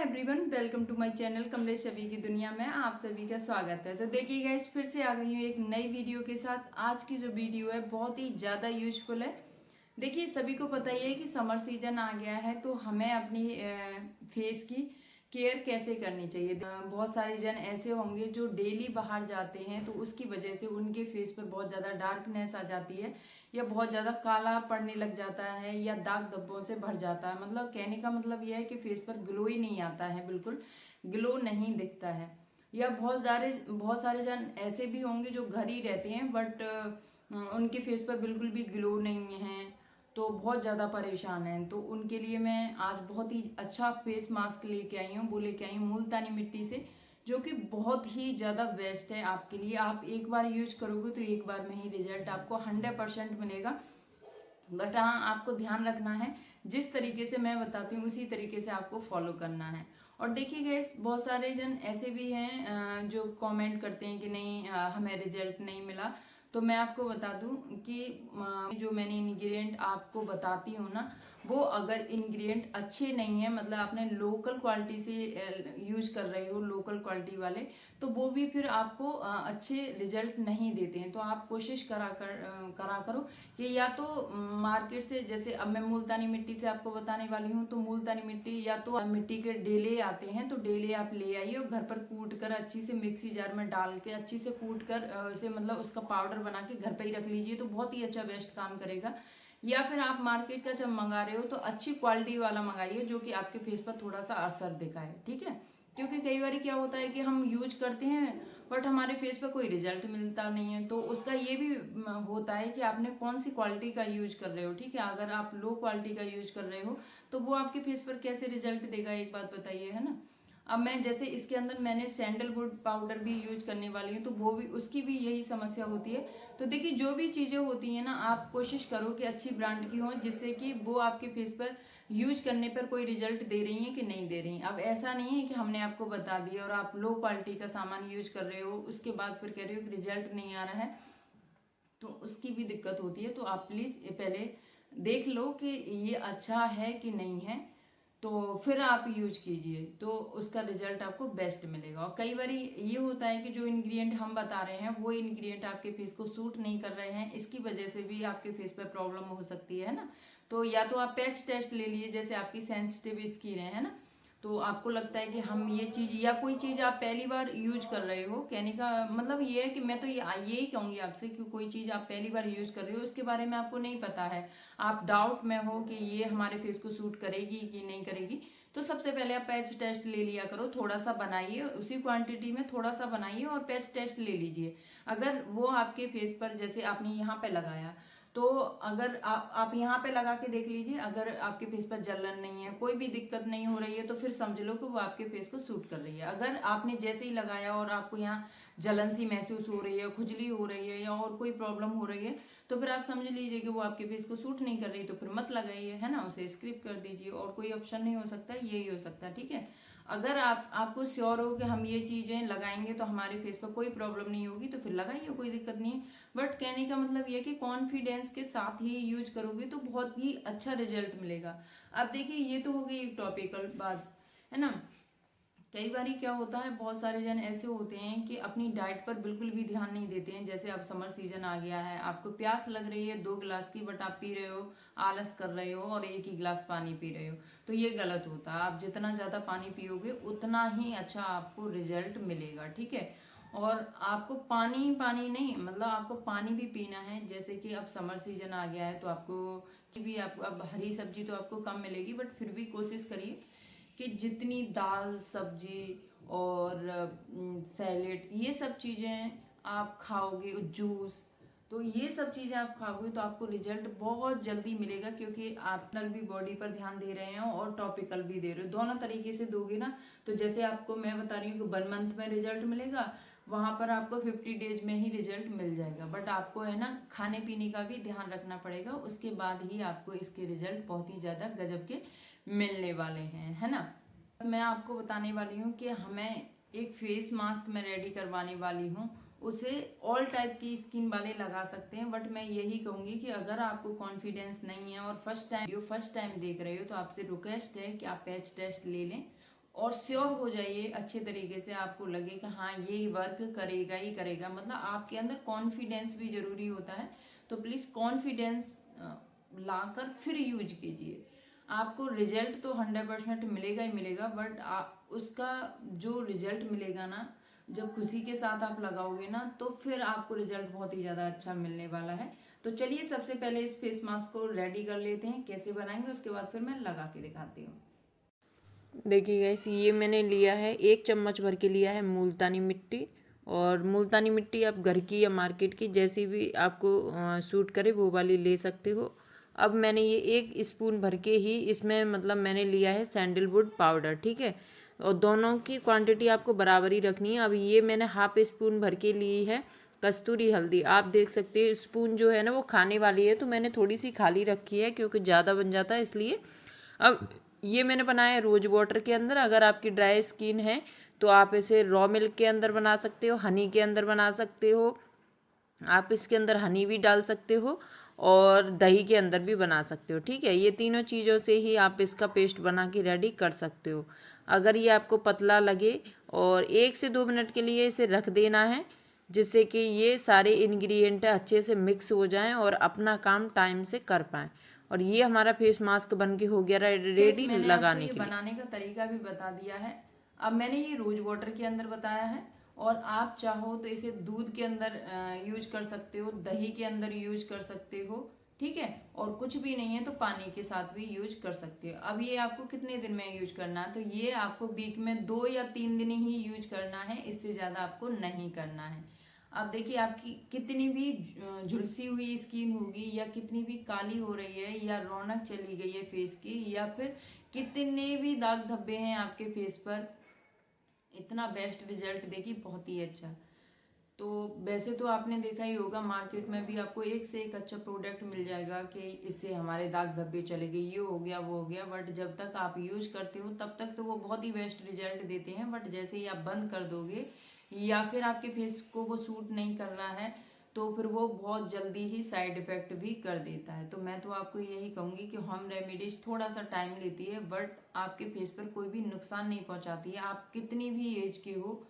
Everyone, welcome to my channel Kamlesh Chhavi की दुनिया में आप सभी का स्वागत है। तो देखिए गाइस, फिर से आ गई हूँ एक नई वीडियो के साथ। आज की जो वीडियो है बहुत ही ज़्यादा यूजफुल है। देखिए, सभी को पता ही है कि समर सीजन आ गया है, तो हमें अपनी फेस की केयर कैसे करनी चाहिए। बहुत सारे जन ऐसे होंगे जो डेली बाहर जाते हैं, तो उसकी वजह से उनके फेस पे बहुत ज़्यादा डार्कनेस आ जाती है या बहुत ज़्यादा काला पड़ने लग जाता है या दाग धब्बों से भर जाता है। मतलब कहने का मतलब यह है कि फेस पर ग्लो ही नहीं आता है, बिल्कुल ग्लो नहीं दिखता है। या बहुत सारे जन ऐसे भी होंगे जो घर ही रहते हैं, बट उनके फेस पर बिल्कुल भी ग्लो नहीं है, तो बहुत ज़्यादा परेशान हैं। तो उनके लिए मैं आज बहुत ही अच्छा फेस मास्क लेके आई हूँ। वो लेके आई हूँ मुल्तानी मिट्टी से, जो कि बहुत ही ज़्यादा बेस्ट है आपके लिए। आप एक बार यूज करोगे तो एक बार में ही रिजल्ट आपको 100% मिलेगा। बट हाँ, आपको ध्यान रखना है, जिस तरीके से मैं बताती हूँ उसी तरीके से आपको फॉलो करना है। और देखिए गाइस, बहुत सारे जन ऐसे भी हैं जो कमेंट करते हैं कि नहीं, हमें रिजल्ट नहीं मिला। तो मैं आपको बता दूं कि जो मैंने इंग्रेडिएंट आपको बताती हूँ ना, वो अगर इंग्रेडिएंट अच्छे नहीं है, मतलब आपने लोकल क्वालिटी से यूज कर रहे हो, लोकल क्वालिटी वाले, तो वो भी फिर आपको अच्छे रिजल्ट नहीं देते हैं। तो आप कोशिश करा करो कि या तो मार्केट से, जैसे अब मैं मुल्तानी मिट्टी से आपको बताने वाली हूँ, तो मुल्तानी मिट्टी या तो मिट्टी के डेले आते हैं, तो डेले आप ले आइए और घर पर कूट कर अच्छी से मिक्सी जार में डाल के अच्छी से कूट कर उसे मतलब उसका पाउडर बना के घर पे ही रख लीजिए, तो बहुत ही अच्छा बेस्ट काम करेगा। या फिर आप मार्केट का जब मंगा रहे हो तो अच्छी क्वालिटी वाला मंगाइए, जो कि आपके फेस पर थोड़ा सा असर दिखाए, ठीक है। क्योंकि कई बार क्या होता है कि हम यूज करते हैं बट हमारे फेस पर कोई रिजल्ट मिलता नहीं है। तो उसका ये भी होता है कि आपने कौन सी क्वालिटी का यूज कर रहे हो, ठीक है। अगर आप लो क्वालिटी का यूज कर रहे हो तो वो आपके फेस पर कैसे रिजल्ट देगा, एक बात बताइए, है ना। अब मैं जैसे इसके अंदर मैंने सैंडलवुड पाउडर भी यूज करने वाली हूँ, तो वो भी, उसकी भी यही समस्या होती है। तो देखिए, जो भी चीजें होती है ना, आप कोशिश करो कि अच्छी ब्रांड की हो, जिससे कि वो आपके फेस पर यूज करने पर कोई रिजल्ट दे रही है कि नहीं दे रही है। अब ऐसा नहीं है कि हमने आपको बता दिया और आप लो क्वालिटी का सामान यूज कर रहे हो, उसके बाद फिर कह रहे हो कि रिजल्ट नहीं आ रहा है, तो उसकी भी दिक्कत होती है। तो आप प्लीज पहले देख लो कि ये अच्छा है कि नहीं है, तो फिर आप यूज कीजिए, तो उसका रिजल्ट आपको बेस्ट मिलेगा। और कई बार ये होता है कि जो इंग्रेडिएंट हम बता रहे हैं वो इंग्रेडिएंट आपके फेस को सूट नहीं कर रहे हैं, इसकी वजह से भी आपके फेस पे प्रॉब्लम हो सकती है ना। तो या तो आप पैच टेस्ट ले लिए, जैसे आपकी सेंसिटिव स्किन है ना, तो आपको लगता है कि हम ये चीज या कोई चीज आप पहली बार यूज कर रहे हो, कहने का मतलब ये है कि मैं तो यही कहूंगी आपसे कि कोई चीज आप पहली बार यूज कर रहे हो, उसके बारे में आपको नहीं पता है, आप डाउट में हो कि ये हमारे फेस को सूट करेगी कि नहीं करेगी, तो सबसे पहले आप पैच टेस्ट ले लिया करो। थोड़ा सा बनाइए, उसी क्वांटिटी में थोड़ा सा बनाइए और पैच टेस्ट ले लीजिए। अगर वो आपके फेस पर, जैसे आपने यहाँ पे लगाया, तो अगर आप यहाँ पे लगा के देख लीजिए, अगर आपके फेस पर जलन नहीं है, कोई भी दिक्कत नहीं हो रही है, तो फिर समझ लो कि वो आपके फेस को सूट कर रही है। अगर आपने जैसे ही लगाया और आपको यहाँ जलन सी महसूस हो रही है, खुजली हो रही है या और कोई प्रॉब्लम हो रही है, तो फिर आप समझ लीजिए कि वो आपके फेस को सूट नहीं कर रही, तो फिर मत लगाइए, है ना, उसे स्किप कर दीजिए। और कोई ऑप्शन नहीं हो सकता, यही हो सकता है, ठीक है। अगर आपको श्योर हो कि हम ये चीजें लगाएंगे तो हमारे फेस पर कोई प्रॉब्लम नहीं होगी, तो फिर लगाइए, कोई दिक्कत नहीं है। बट कहने का मतलब ये कि कॉन्फिडेंस के साथ ही यूज करोगे तो बहुत ही अच्छा रिजल्ट मिलेगा। अब देखिए, ये तो हो गई टॉपिकल बात, है ना। कई बार क्या होता है, बहुत सारे जन ऐसे होते हैं कि अपनी डाइट पर बिल्कुल भी ध्यान नहीं देते हैं। जैसे अब समर सीजन आ गया है, आपको प्यास लग रही है 2 गिलास की, बट आप पी रहे हो, आलस कर रहे हो और 1 ही गिलास पानी पी रहे हो, तो ये गलत होता है। आप जितना ज्यादा पानी पियोगे उतना ही अच्छा आपको रिजल्ट मिलेगा, ठीक है। और आपको पानी पानी नहीं, मतलब आपको पानी भी पीना है। जैसे कि अब समर सीजन आ गया है, तो आपको कि भी आपको अब हरी सब्जी तो आपको कम मिलेगी, बट फिर भी कोशिश करिए कि जितनी दाल सब्जी और सैलेड, ये सब चीजें आप खाओगे, जूस, तो ये सब चीजें आप खाओगे तो आपको रिजल्ट बहुत जल्दी मिलेगा। क्योंकि आप नल भी बॉडी पर ध्यान दे रहे हो और टॉपिकल भी दे रहे हो, दोनों तरीके से दोगे ना। तो जैसे आपको मैं बता रही हूँ कि 1 मंथ में रिजल्ट मिलेगा, वहां पर आपको 50 डेज में ही रिजल्ट मिल जाएगा। बट आपको है ना, खाने पीने का भी ध्यान रखना पड़ेगा, उसके बाद ही आपको इसके रिजल्ट बहुत ही ज्यादा गजब के मिलने वाले हैं, है ना। मैं आपको बताने वाली हूँ कि हमें एक फेस मास्क मैं रेडी करवाने वाली हूँ, उसे ऑल टाइप की स्किन वाले लगा सकते हैं। बट मैं यही कहूंगी कि अगर आपको कॉन्फिडेंस नहीं है और फर्स्ट टाइम देख रहे हो, तो आपसे रिक्वेस्ट है कि आप पैच टेस्ट ले लें और श्योर हो जाइए अच्छे तरीके से, आपको लगे कि हाँ ये वर्क करेगा ही करेगा। मतलब आपके अंदर कॉन्फिडेंस भी जरूरी होता है, तो प्लीज कॉन्फिडेंस लाकर फिर यूज कीजिए। आपको रिजल्ट तो 100% मिलेगा ही मिलेगा, बट उसका जो रिजल्ट मिलेगा ना, जब खुशी के साथ आप लगाओगे ना, तो फिर आपको रिजल्ट बहुत ही ज्यादा अच्छा मिलने वाला है। तो चलिए सबसे पहले इस फेस मास्क को रेडी कर लेते हैं, कैसे बनाएंगे उसके बाद फिर मैं लगा के दिखाती हूँ। देखिए गैस, ये मैंने लिया है 1 चम्मच भर के लिया है मुल्तानी मिट्टी। और मुल्तानी मिट्टी आप घर की या मार्केट की जैसी भी आपको सूट करे वो वाली ले सकते हो। अब मैंने ये 1 स्पून भर के ही इसमें मतलब मैंने लिया है सैंडलवुड पाउडर, ठीक है। और दोनों की क्वांटिटी आपको बराबर ही रखनी है। अब ये मैंने हाफ स्पून भर के ली है कस्तूरी हल्दी। आप देख सकते हो स्पून जो है ना वो खाने वाली है, तो मैंने थोड़ी सी खाली रखी है क्योंकि ज़्यादा बन जाता है इसलिए। अब ये मैंने बनाया है रोज वाटर के अंदर। अगर आपकी ड्राई स्किन है तो आप इसे रॉ मिल्क के अंदर बना सकते हो, हनी के अंदर बना सकते हो, आप इसके अंदर हनी भी डाल सकते हो और दही के अंदर भी बना सकते हो, ठीक है। ये तीनों चीज़ों से ही आप इसका पेस्ट बना के रेडी कर सकते हो। अगर ये आपको पतला लगे और 1 से 2 मिनट के लिए इसे रख देना है, जिससे कि ये सारे इंग्रेडिएंट अच्छे से मिक्स हो जाएं और अपना काम टाइम से कर पाएँ। और ये हमारा फेस मास्क बन के हो गया रेडी मैंने आपको लगाने ये के लिए। बनाने का तरीका भी बता दिया है। अब मैंने ये रोज वाटर के अंदर बताया है, और आप चाहो तो इसे दूध के अंदर यूज कर सकते हो, दही के अंदर यूज कर सकते हो, ठीक है। और कुछ भी नहीं है तो पानी के साथ भी यूज कर सकते हो। अब ये आपको कितने दिन में यूज करना है, तो ये आपको वीक में 2 या 3 दिन ही यूज करना है, इससे ज्यादा आपको नहीं करना है। अब देखिए आपकी कितनी भी झुलसी हुई स्किन होगी, या कितनी भी काली हो रही है, या रौनक चली गई है फेस की, या फिर कितने भी दाग धब्बे हैं आपके फेस पर, इतना बेस्ट रिजल्ट देखिए, बहुत ही अच्छा। तो वैसे तो आपने देखा ही होगा मार्केट में भी आपको एक से एक अच्छा प्रोडक्ट मिल जाएगा कि इससे हमारे दाग धब्बे चले गए, ये हो गया वो हो गया, बट जब तक आप यूज करते हो तब तक तो वो बहुत ही बेस्ट रिजल्ट देते हैं। बट जैसे ही आप बंद कर दोगे या फिर आपके फेस को वो सूट नहीं कर रहा है, तो फिर वो बहुत जल्दी ही साइड इफेक्ट भी कर देता है। तो मैं तो आपको यही कहूंगी कि होम रेमेडीज थोड़ा सा टाइम लेती है, बट आपके फेस पर कोई भी नुकसान नहीं पहुंचाती है। आप कितनी भी एज के हो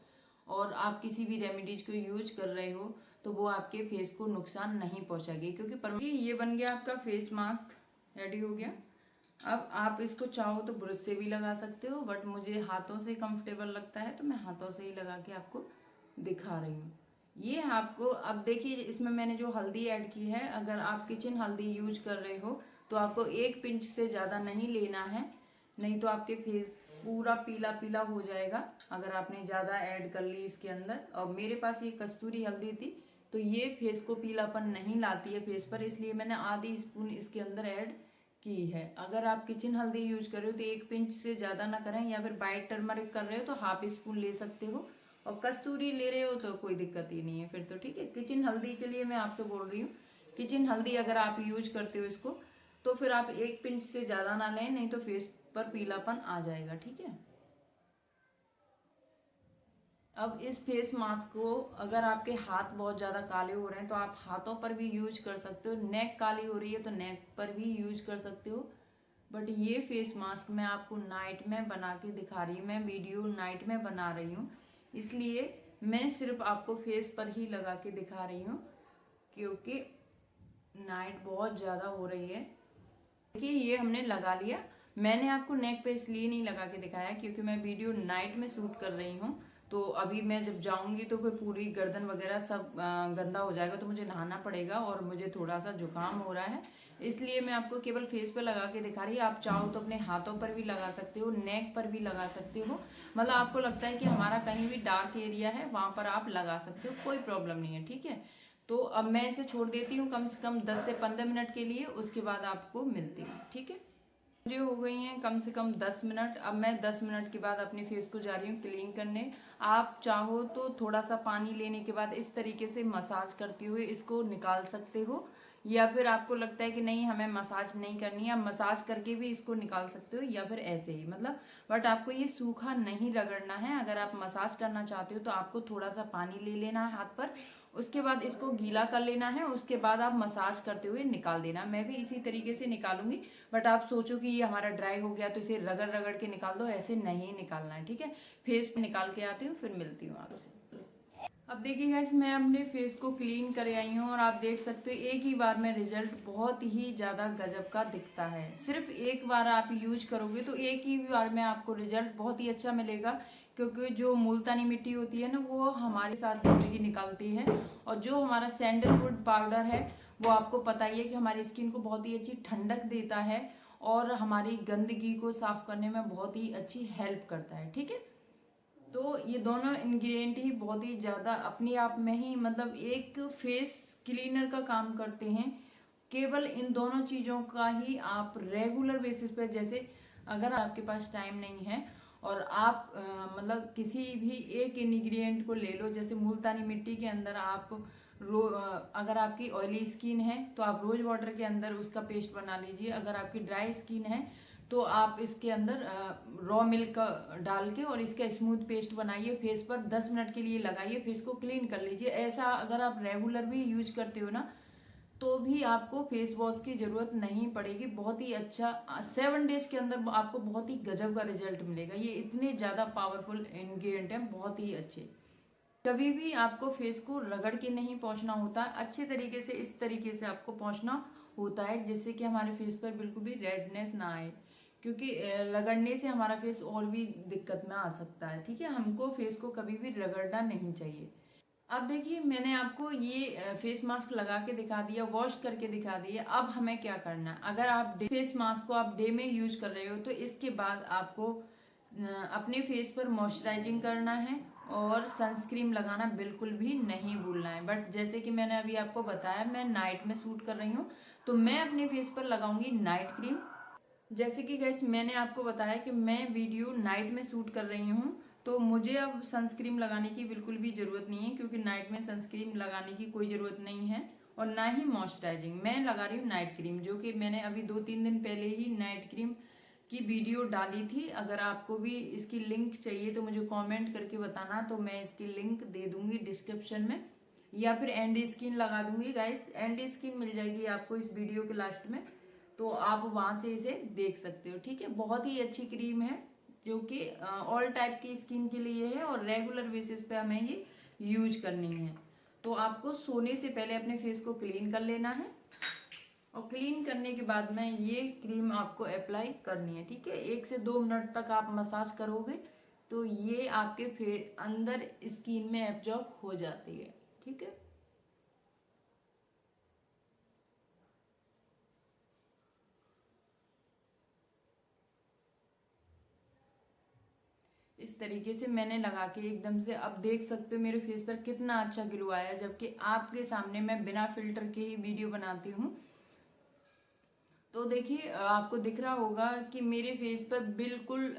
और आप किसी भी रेमेडीज को यूज कर रहे हो, तो वो आपके फेस को नुकसान नहीं पहुंचाएगी। क्योंकि ये बन गया आपका फेस मास्क, रेडी हो गया। अब आप इसको चाहो तो ब्रश से भी लगा सकते हो, बट मुझे हाथों से कंफर्टेबल लगता है तो मैं हाथों से ही लगा के आपको दिखा रही हूँ। ये आपको अब देखिए, इसमें मैंने जो हल्दी ऐड की है, अगर आप किचन हल्दी यूज कर रहे हो तो आपको 1 पिंच से ज़्यादा नहीं लेना है, नहीं तो आपके फेस पूरा पीला पीला हो जाएगा अगर आपने ज़्यादा ऐड कर ली इसके अंदर। और मेरे पास ये कस्तूरी हल्दी थी, तो ये फेस को पीलापन नहीं लाती है फेस पर, इसलिए मैंने आधी स्पून इसके अंदर ऐड की है। अगर आप किचन हल्दी यूज कर रहे हो तो 1 पिंच से ज़्यादा ना करें, या फिर वाइट टर्मरिक कर रहे हो तो हाफ स्पून ले सकते हो, और कस्तूरी ले रहे हो तो कोई दिक्कत ही नहीं है फिर तो, ठीक है। किचन हल्दी के लिए मैं आपसे बोल रही हूँ, किचन हल्दी अगर आप यूज करते हो इसको, तो फिर आप 1 पिंच से ज़्यादा ना लें, नहीं तो फेस पर पीलापन आ जाएगा, ठीक है। अब इस फेस मास्क को अगर आपके हाथ बहुत ज़्यादा काले हो रहे हैं तो आप हाथों पर भी यूज कर सकते हो, नेक काली हो रही है तो नेक पर भी यूज कर सकते हो। बट ये फेस मास्क मैं आपको नाइट में बना के दिखा रही हूँ, मैं वीडियो नाइट में बना रही हूँ, इसलिए मैं सिर्फ आपको फेस पर ही लगा के दिखा रही हूँ, क्योंकि नाइट बहुत ज़्यादा हो रही है। देखिए ये हमने लगा लिया। मैंने आपको नेक पे इसलिए नहीं लगा के दिखाया क्योंकि मैं वीडियो नाइट में शूट कर रही हूँ, तो अभी मैं जब जाऊंगी तो फिर पूरी गर्दन वगैरह सब गंदा हो जाएगा, तो मुझे नहाना पड़ेगा और मुझे थोड़ा सा जुकाम हो रहा है, इसलिए मैं आपको केवल फेस पे लगा के दिखा रही हूँ। आप चाहो तो अपने हाथों पर भी लगा सकते हो, नेक पर भी लगा सकते हो, मतलब आपको लगता है कि हमारा कहीं भी डार्क एरिया है वहां पर आप लगा सकते हो, कोई प्रॉब्लम नहीं है, ठीक है। तो अब मैं इसे छोड़ देती हूँ कम से कम 10 से 15 मिनट के लिए, उसके बाद आपको मिलती हूँ, ठीक है। मुझे हो गई हैं कम से कम 10 मिनट। अब मैं 10 मिनट के बाद अपने फेस को जा रही हूँ क्लीन करने। आप चाहो तो थोड़ा सा पानी लेने के बाद इस तरीके से मसाज करते हुए इसको निकाल सकते हो, या फिर आपको लगता है कि नहीं हमें मसाज नहीं करनी है, आप मसाज करके भी इसको निकाल सकते हो, या फिर ऐसे ही मतलब, बट आपको ये सूखा नहीं रगड़ना है। अगर आप मसाज करना चाहते हो तो आपको थोड़ा सा पानी ले लेना है हाथ पर, उसके बाद इसको गीला कर लेना है, उसके बाद आप मसाज करते हुए निकाल देना। मैं भी इसी तरीके से निकालूंगी, बट आप सोचो कि ये हमारा ड्राई हो गया तो इसे रगड़ रगड़ के निकाल दो, ऐसे नहीं निकालना है, ठीक है। फेस पे निकाल के आती हूँ, फिर मिलती हूँ आपसे। अब देखिए गाइस, मैं अपने फेस को क्लीन कर आई हूँ और आप देख सकते हो एक ही बार में रिजल्ट बहुत ही ज़्यादा गजब का दिखता है। सिर्फ एक बार आप यूज करोगे तो एक ही बार में आपको रिजल्ट बहुत ही अच्छा मिलेगा, क्योंकि जो मुल्तानी मिट्टी होती है ना, वो हमारे साथ गंदगी निकालती है। और जो हमारा सैंडलवुड पाउडर है, वो आपको पता ही है कि हमारी स्किन को बहुत ही अच्छी ठंडक देता है और हमारी गंदगी को साफ करने में बहुत ही अच्छी हेल्प करता है, ठीक है। तो ये दोनों इंग्रेडिएंट ही बहुत ही ज़्यादा अपने आप में ही मतलब एक फेस क्लीनर का काम करते हैं। केवल इन दोनों चीज़ों का ही आप रेगुलर बेसिस पे, जैसे अगर आपके पास टाइम नहीं है और आप मतलब किसी भी एक इंग्रेडिएंट को ले लो, जैसे मुल्तानी मिट्टी के अंदर आप अगर आपकी ऑयली स्किन है तो आप रोज वाटर के अंदर उसका पेस्ट बना लीजिए। अगर आपकी ड्राई स्किन है तो आप इसके अंदर रॉ मिल्क डाल के और इसका स्मूथ पेस्ट बनाइए, फेस पर 10 मिनट के लिए लगाइए, फेस को क्लीन कर लीजिए। ऐसा अगर आप रेगुलर भी यूज करते हो ना, तो भी आपको फेस वॉश की जरूरत नहीं पड़ेगी। बहुत ही अच्छा 7 डेज के अंदर आपको बहुत ही गजब का रिजल्ट मिलेगा। ये इतने ज्यादा पावरफुल इंग्रेडिएंट हैं, बहुत ही अच्छे। कभी भी आपको फेस को रगड़ के नहीं पोंछना होता, अच्छे तरीके से इस तरीके से आपको पोंछना होता है, जिससे कि हमारे फेस पर बिल्कुल भी रेडनेस ना आए, क्योंकि रगड़ने से हमारा फेस और भी दिक्कत में आ सकता है, ठीक है। हमको फेस को कभी भी रगड़ना नहीं चाहिए। अब देखिए, मैंने आपको ये फेस मास्क लगा के दिखा दिया, वॉश करके दिखा दिया। अब हमें क्या करना है, अगर आप फेस मास्क को आप डे में यूज कर रहे हो तो इसके बाद आपको अपने फेस पर मॉइस्चराइजिंग करना है और सनस्क्रीन लगाना बिल्कुल भी नहीं भूलना है। बट जैसे कि मैंने अभी आपको बताया, मैं नाइट में शूट कर रही हूँ, तो मैं अपने फेस पर लगाऊंगी नाइट क्रीम। जैसे कि गैस मैंने आपको बताया कि मैं वीडियो नाइट में शूट कर रही हूँ, तो मुझे अब सनस्क्रीन लगाने की बिल्कुल भी ज़रूरत नहीं है, क्योंकि नाइट में सनस्क्रीन लगाने की कोई ज़रूरत नहीं है और ना ही मॉइस्चराइजिंग। मैं लगा रही हूँ नाइट क्रीम, जो कि मैंने अभी 2-3 दिन पहले ही नाइट क्रीम की वीडियो डाली थी। अगर आपको भी इसकी लिंक चाहिए तो मुझे कमेंट करके बताना, तो मैं इसकी लिंक दे दूंगी डिस्क्रिप्शन में, या फिर एंड स्क्रीन लगा दूंगी गाइस। एंड स्क्रीन मिल जाएगी आपको इस वीडियो के लास्ट में, तो आप वहां से इसे देख सकते हो, ठीक है। बहुत ही अच्छी क्रीम है, जो कि ऑल टाइप की स्किन के लिए है और रेगुलर बेसिस पे हमें ये यूज करनी है। तो आपको सोने से पहले अपने फेस को क्लीन कर लेना है और क्लीन करने के बाद में ये क्रीम आपको अप्लाई करनी है, ठीक है। 1 से 2 मिनट तक आप मसाज करोगे तो ये आपके अंदर स्किन में एब्जॉर्ब हो जाती है, ठीक है। इस तरीके से मैंने लगा के एकदम से, अब देख सकते हो मेरे फेस पर कितना अच्छा ग्लो आया, जबकि आपके सामने मैं बिना फिल्टर के ही वीडियो बनाती हूँ। तो देखिए, आपको दिख रहा होगा कि मेरे फेस पर बिल्कुल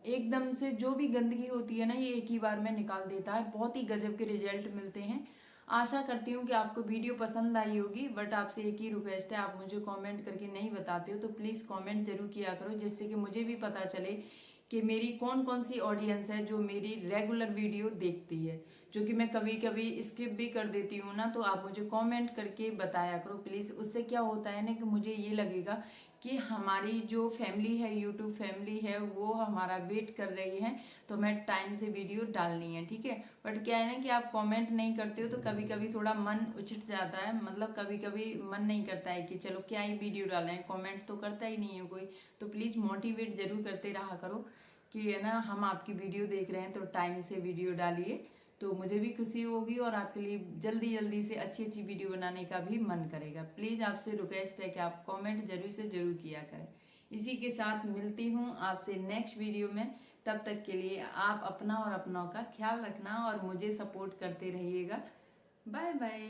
एकदम से जो भी गंदगी होती है ना, ये एक ही बार में निकाल देता है। बहुत ही गजब के रिजल्ट मिलते हैं। आशा करती हूँ कि आपको वीडियो पसंद आई होगी, बट आपसे एक ही रिक्वेस्ट है, आप मुझे कमेंट करके नहीं बताते हो तो प्लीज़ कमेंट जरूर किया करो, जिससे कि मुझे भी पता चले कि मेरी कौन कौन सी ऑडियंस है जो मेरी रेगुलर वीडियो देखती है, जो कि मैं कभी कभी स्किप भी कर देती हूँ ना। तो आप मुझे कमेंट करके बताया करो प्लीज़। उससे क्या होता है ना कि मुझे ये लगेगा कि हमारी जो फैमिली है, यूट्यूब फैमिली है, वो हमारा वेट कर रही है, तो मैं टाइम से वीडियो डालनी है, ठीक है। बट क्या है ना कि आप कमेंट नहीं करते हो, तो कभी कभी थोड़ा मन उछट जाता है, मतलब कभी कभी मन नहीं करता है कि चलो क्या ही वीडियो डालें, कमेंट तो करता ही नहीं है कोई। तो प्लीज़ मोटिवेट जरूर करते रहा करो कि है ना, हम आपकी वीडियो देख रहे हैं तो टाइम से वीडियो डालिए, तो मुझे भी खुशी होगी और आपके लिए जल्दी जल्दी से अच्छी अच्छी वीडियो बनाने का भी मन करेगा। प्लीज़ आपसे रिक्वेस्ट है कि आप कमेंट जरूर से जरूर किया करें। इसी के साथ मिलती हूँ आपसे नेक्स्ट वीडियो में। तब तक के लिए आप अपना और अपनों का ख्याल रखना और मुझे सपोर्ट करते रहिएगा। Bye bye.